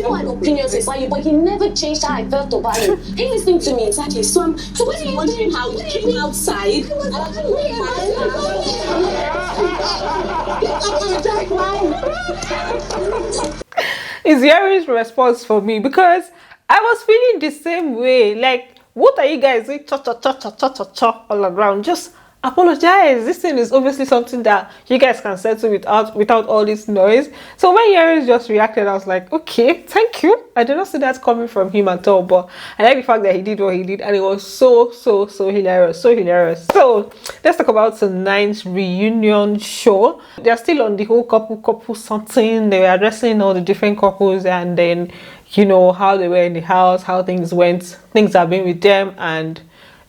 know I had opinions about you, but he never changed how I felt about you. He listened to me exactly. So what are you wondering how you came outside? It's Yari's response for me, because I was feeling the same way. Like, what are you guys doing? Cha all around. Just apologize. This thing is obviously something that you guys can settle without all this noise. So when Yari just reacted, I was like, okay, thank you. I did not see that coming from him at all, but I like the fact that he did what he did, and it was so hilarious, so hilarious. So let's talk about tonight's reunion show. They're still on the whole couple something. They were addressing all the different couples, and then, you know, how they were in the house, how things went, things have been with them, and,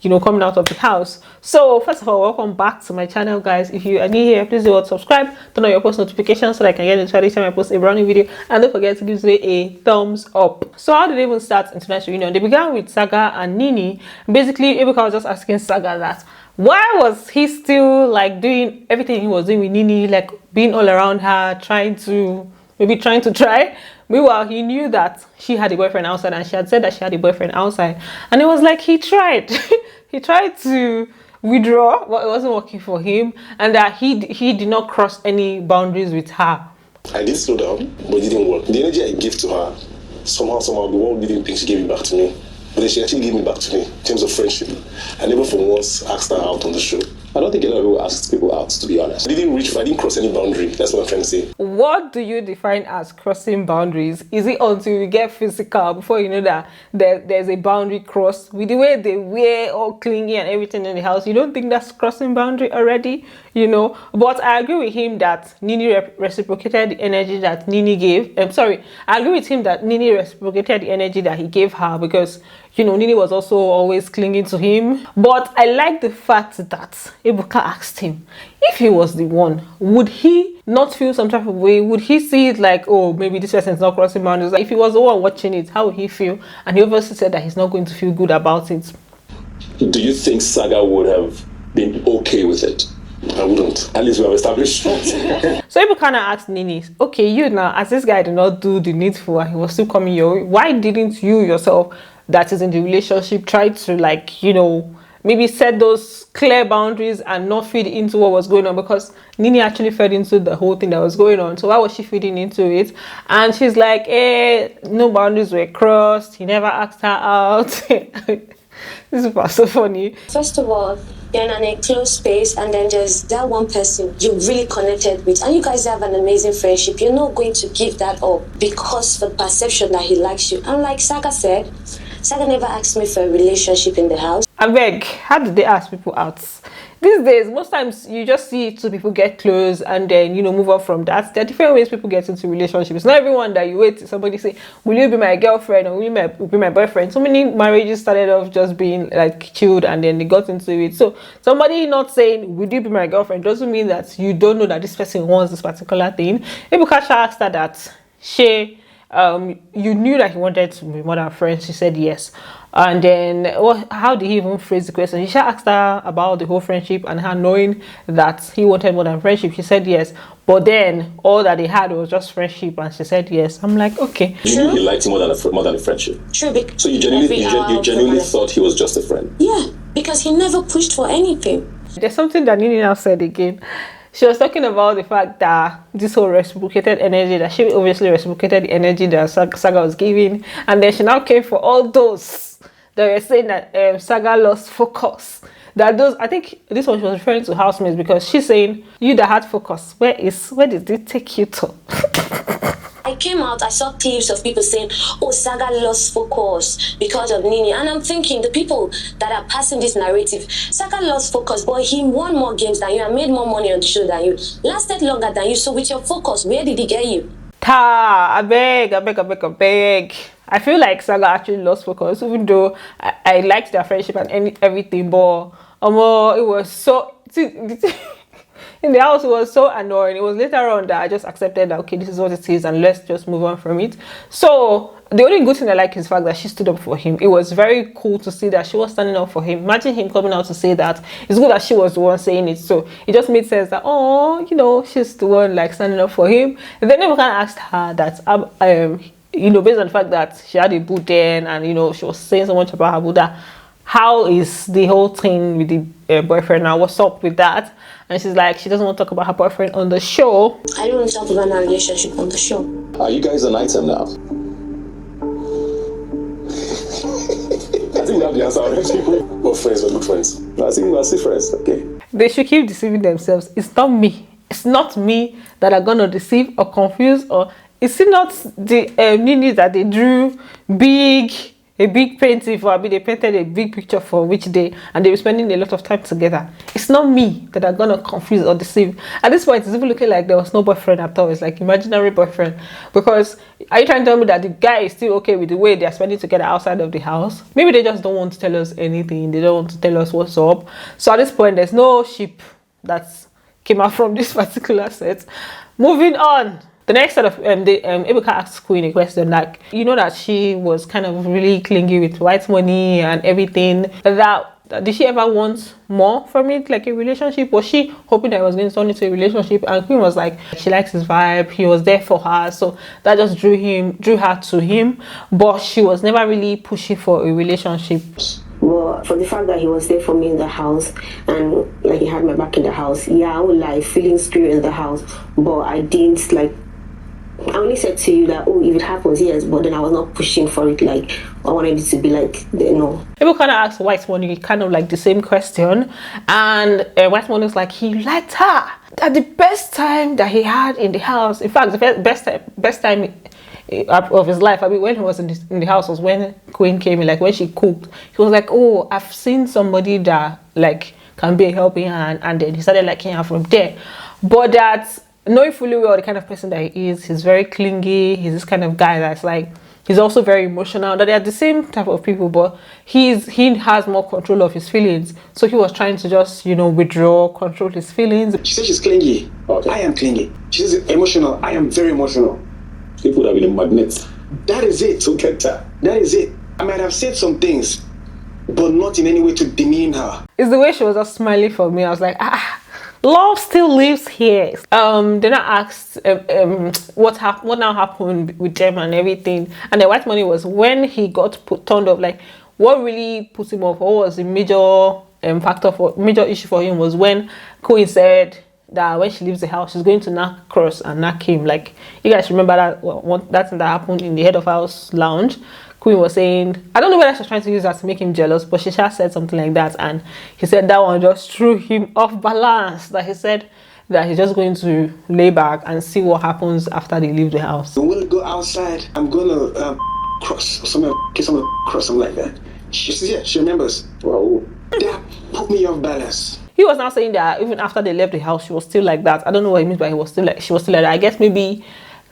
you know, coming out of the house. So first of all, welcome back to my channel, guys. If you are new here, please do subscribe, turn on your post notifications so that I can get notified each time I post a brand new video, and don't forget to give me a thumbs up. So how did they even start in tonight's reunion? They began with Saga and Nini. Basically, Ebuka was just asking Saga that why was he still like doing everything he was doing with Nini, like being all around her, trying to try. Meanwhile, he knew that she had a boyfriend outside, and she had said that she had a boyfriend outside, and it was like he tried he tried to withdraw, but it wasn't working for him, and that he did not cross any boundaries with her. I did slow down, but it didn't work. The energy I gave to her, somehow the world didn't think she gave it back to me. But then she actually gave me back to me in terms of friendship. I never for once asked her out on the show. I don't think a lot of people ask people out, to be honest. I didn't cross any boundary. That's what I'm trying to say. What do you define as crossing boundaries? Is it until you get physical before you know that there's a boundary crossed? With the way they wear all clingy and everything in the house, you don't think that's crossing boundary already? You know? But I agree with him that Nini reciprocated the energy that Nini gave. I agree with him that Nini reciprocated the energy that he gave her, because, you know, Nini was also always clinging to him. But I like the fact that Ebuka asked him if he was the one, would he not feel some type of way? Would he see it like, oh, maybe this person's not crossing boundaries? Like, if he was the one watching it, how would he feel? And he obviously said that he's not going to feel good about it. Do you think Saga would have been okay with it? I wouldn't. At least we have established that. So Ebuka asked Nini, okay, you now, as this guy did not do the needful and he was still coming your way, why didn't you yourself, that is in the relationship, try to, like, you know, maybe set those clear boundaries and not feed into what was going on? Because Nini actually fed into the whole thing that was going on. So why was she feeding into it? And she's like, no boundaries were crossed. He never asked her out. This is so funny. First of all, you're in an enclosed space, and then there's that one person you really connected with, and you guys have an amazing friendship. You're not going to give that up because of the perception that he likes you. And like Saga said, Saga never asked me for a relationship in the house. I beg, how did they ask people out? These days, most times you just see two people get close and then, you know, move on from that. There are different ways people get into relationships. Not everyone that you wait till somebody say, will you be my girlfriend, or will you be my boyfriend? So many marriages started off just being like chilled, and then they got into it. So somebody not saying, will you be my girlfriend, doesn't mean that you don't know that this person wants this particular thing. Ebuka asked her that you knew that he wanted to be more than friends. She said yes. And then how did he even phrase the question? He asked her about the whole friendship and her knowing that he wanted more than friendship. She said yes, but then all that they had was just friendship, and she said yes. I'm like, okay. You knew he liked him more than a friendship. True. So you genuinely thought he was just a friend. Yeah, because he never pushed for anything. There's something that Nini now said again. She was talking about the fact that this whole reciprocated energy, that she obviously reciprocated the energy that Saga was giving, and then she now came for all those that were saying that Saga lost focus. That those, I think this one she was referring to Housemates, because she's saying, you that had focus, where did it take you to? I came out, I saw clips of people saying, oh, Saga lost focus because of Nini. And I'm thinking, the people that are passing this narrative, Saga lost focus, but he won more games than you and made more money on the show than you, lasted longer than you. So with your focus, where did he get you? I beg. I feel like Saga actually lost focus, even though I liked their friendship and everything, but it was so... in the house, it was so annoying. It was later on that I just accepted that, okay, this is what it is, and let's just move on from it. So the only good thing I like is the fact that she stood up for him. It was very cool to see that she was standing up for him. Imagine him coming out to say that. It's good that she was the one saying it. So it just made sense that, oh, you know, she's the one like standing up for him. And then Ebuka asked her that you know, based on the fact that she had a boo then, and you know, she was saying so much about her Buddha. How is the whole thing with the boyfriend now? What's up with that? And she's like, she doesn't want to talk about her boyfriend on the show. I don't want to talk about our relationship on the show. Are you guys an item now? I think we have the answer already. We're friends, we're good friends. I think we're still friends, okay? They should keep deceiving themselves. It's not me. It's not me that are gonna deceive or confuse, or is it not the Nini that they drew a big painting for? I mean, they painted a big picture for which day, and they were spending a lot of time together. It's not me that are gonna confuse or deceive. At this point, it's even looking like there was no boyfriend at all. It's like imaginary boyfriend. Because are you trying to tell me that the guy is still okay with the way they are spending together outside of the house? Maybe they just don't want to tell us anything. They don't want to tell us what's up. So at this point, there's no ship that's came out from this particular set. Moving on. The next set of Ebuka asked Queen a question, like, you know that she was kind of really clingy with Whitemoney and everything. That did she ever want more from it, like a relationship? Was she hoping that it was going to turn into a relationship? And Queen was like, she likes his vibe, he was there for her, so that just drew her to him. But she was never really pushing for a relationship. Well, for the fact that he was there for me in the house, and like he had my back in the house, yeah, I would like feeling spirit in the house, but I didn't like. I only said to you that, oh, if it happens, yes, but then I was not pushing for it. Like, I wanted it to be like, no. People kind of asked Whitemoney kind of like the same question, and Whitemoney was like, he liked her at the best time that he had in the house. In fact, the best time of his life, I mean, when he was in the house was when Queen came in, like when she cooked. He was like, oh, I've seen somebody that like can be a helping hand, and then he started liking her from there. But that, knowing fully well the kind of person that he is, he's very clingy, he's this kind of guy that's like, he's also very emotional, that they are the same type of people, but he has more control of his feelings. So he was trying to just, you know, withdraw, control his feelings. She says she's clingy. Okay. I am clingy. She says emotional. I am very emotional. People would have been a magnet. That is it. To get that. That is it. I might have said some things, but not in any way to demean her. It's the way she was just smiling for me. I was like, love still lives here. Then I asked what now happened with them and everything. And the Whitemoney was when he got turned off, like what really put him off, what was the major issue for him was when Queen said that when she leaves the house, she's going to knock Cross and knock him. Like, you guys remember that thing that happened in the head of house lounge? Queen was saying, I don't know whether she's trying to use that to make him jealous, but she just said something like that, and he said that one just threw him off balance. That he said that he's just going to lay back and see what happens after they leave the house. When we go outside, I'm gonna cross or something, cross something like that. She remembers. Wow, that put me off balance. He was now saying that even after they left the house, she was still like that. I don't know what he means by she was still like that. I guess maybe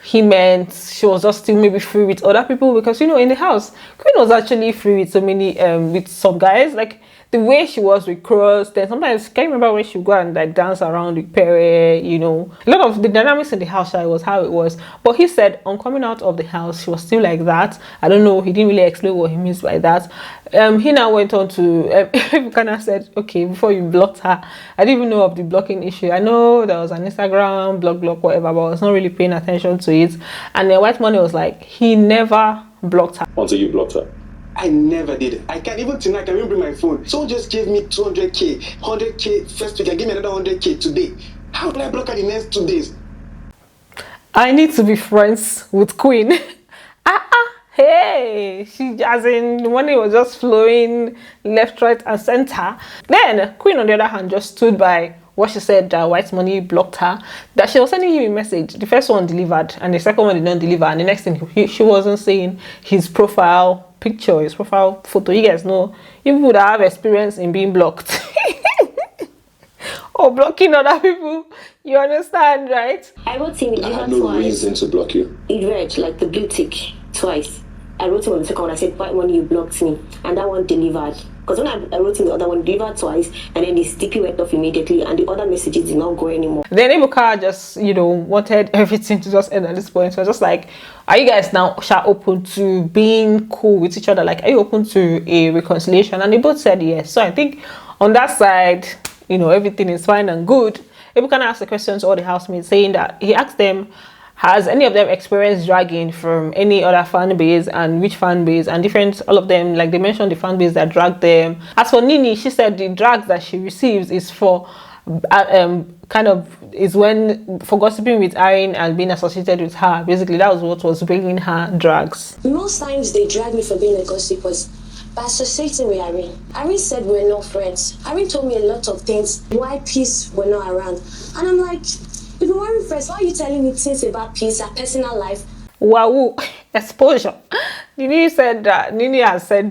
he meant she was just still maybe free with other people, because you know, in the house, Queen was actually free with so many with some guys. Like the way she was with Cross, then sometimes can't remember when she would go and like dance around with Perry, you know. A lot of the dynamics in the house was how it was. But he said on coming out of the house, she was still like that. I don't know, he didn't really explain what he means by that. He now went on to kind of said, okay, before you blocked her, I didn't even know of the blocking issue. I know there was an Instagram block whatever, but I was not really paying attention to it. And then Whitemoney was like, he never blocked her until you blocked her. I never did it. I can't even tonight. I can't even bring my phone. Someone just gave me 200k, 100k first week. I gave me another 100k today. How will I block her the next 2 days? I need to be friends with Queen. Hey, she, as in, the money was just flowing left, right, and center. Then Queen, on the other hand, just stood by what she said, that Whitemoney blocked her, that she was sending him a message. The first one delivered, and the second one did not deliver. And the next thing, she wasn't seeing his profile picture, his profile photo. You guys know, you people that have experience in being blocked or blocking other people, you understand, right? I wrote him, I had no reason to block you. It read like the blue tick twice. I wrote him on the second one. I said, Whitemoney, you blocked me, and that one delivered. Because when I wrote him, the other one delivered twice, and then the sticky went off immediately, and the other messages did not go anymore. Then Ebuka just, you know, wanted everything to just end at this point. So I was just like, are you guys now open to being cool with each other? Like, are you open to a reconciliation? And they both said yes. So I think on that side, you know, everything is fine and good. Ebuka asked the question to all the housemates, saying that he asked them, has any of them experienced dragging from any other fan base, and which fan base, and different, all of them, like they mentioned the fan base that dragged them. As for Nini, she said the drags that she receives is for kind of is when for gossiping with Irene and being associated with her. Basically, that was what was bringing her drags. Most times they drag me for being a gossip was by associating with Irene. Irene said we're not friends. Irene told me a lot of things why Peace were not around, and I'm like, if we weren't friends, why are you telling me things about Peace, her personal life? Wow, exposure. Nini has said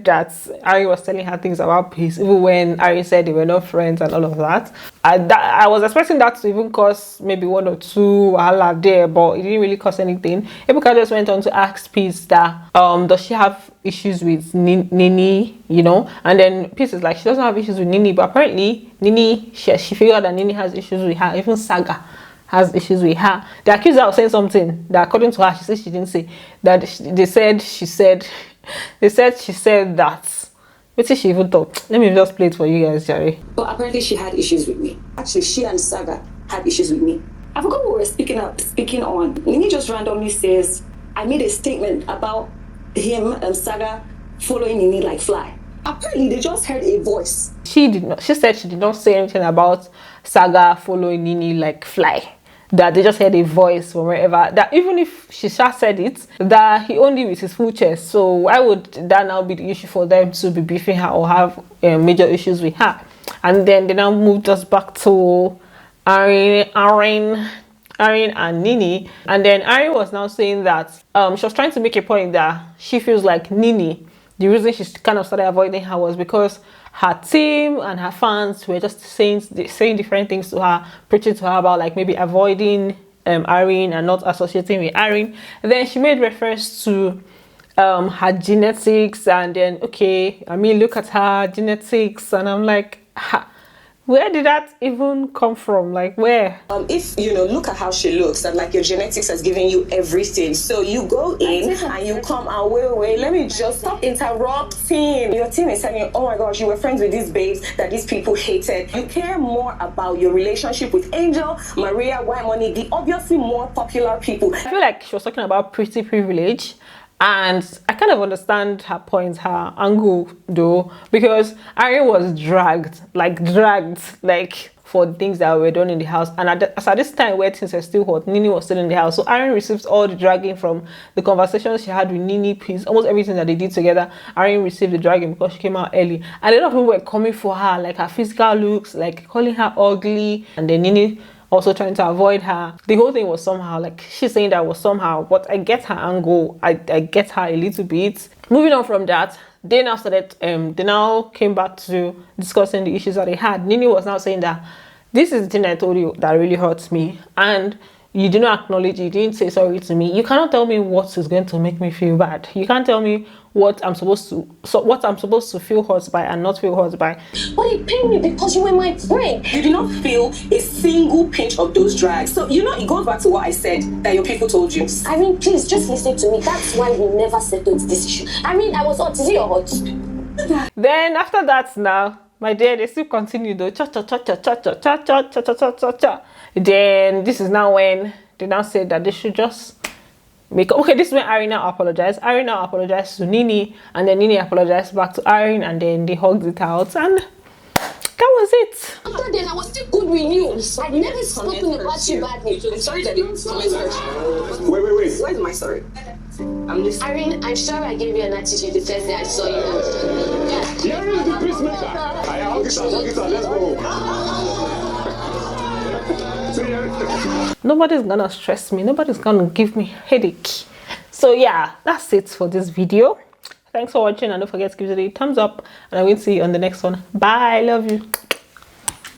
that Irene was telling her things about Peace, even when Irene said they were not friends and all of that. I was expecting that to even cause maybe one or two wahala there, but it didn't really cause anything. Ebuka just went on to ask Peace that does she have issues with Nini, you know? And then Peace is like, she doesn't have issues with Nini, but apparently Nini, she figured that Nini has issues with her. Even Saga has issues with her. They accused her of saying something that, according to her, she said she didn't say. That they said she said that. What did she even thought? Let me just play it for you guys, Jerry. But apparently she had issues with me. Actually, she and Saga had issues with me. I forgot what we were speaking on. Nini just randomly says, I made a statement about him and Saga following Nini like fly. Apparently, they just heard a voice. She said she did not say anything about Saga following Nini like fly. That they just heard a voice from wherever. That even if she said it, that he only with his full chest. So why would that now be the issue for them to be beefing her or have major issues with her? And then they now moved us back to Irene and Nini. And then Irene was now saying that she was trying to make a point that she feels like Nini, the reason she kind of started avoiding her was because her team and her fans were just saying different things to her, preaching to her about like maybe avoiding Irene and not associating with Irene. And then she made reference to her genetics, and then okay, I mean, look at her genetics, and I'm like, where did that even come from? Like, where? If you know, look at how she looks, and like your genetics has given you everything. So you go in and you come out. Wait. Let me just stop interrupting. Your team is telling you, oh my gosh, you were friends with these babes that these people hated. You care more about your relationship with Angel, Maria, Whitemoney, the obviously more popular people. I feel like she was talking about pretty privilege. And I kind of understand her point, her angle though, because Irene was dragged for things that were done in the house. And at this time where things were still hot, Nini was still in the house. So Irene received all the dragging from the conversations she had with Nini, Peace, almost everything that they did together. Irene received the dragging because she came out early. And a lot of people were coming for her, like her physical looks, like calling her ugly. And then Nini also trying to avoid her. The whole thing was somehow, like, she's saying that was somehow, but I get her angle. I get her a little bit. Moving on from that, they now came back to discussing the issues that they had. Nini was now saying that this is the thing I told you that really hurts me, and you did not acknowledge it. You didn't say sorry to me. You cannot tell me what is going to make me feel bad. You can't tell me what I'm supposed to feel hurt by and not feel hurt by. But it pained me because you were my friend. You did not feel a single pinch of those drags. So you know, it goes back to what I said that your people told you. I mean, please just listen to me. That's why we never settled this issue. I mean, I was hot. Is it your hot? Then after that, now my dear, they still continue though. Then this is now when they now said that they should just okay, this is when Irene now apologized. Irene now apologized to Nini, and then Nini apologized back to Irene, and then they hugged it out, and that was it. After then, I was still good with you. I've never spoken about you badly. I'm sorry that you Wait. Where's my sorry? I'm listening. Irene, I'm sorry I gave you an attitude the first day I saw you. Yeah, really the peacemaker. I hug it out, let's go. Nobody's gonna stress me. Nobody's gonna give me headache. So yeah, that's it for this video. Thanks for watching, and don't forget to give it a thumbs up, and I will see you on the next one. Bye. Love you.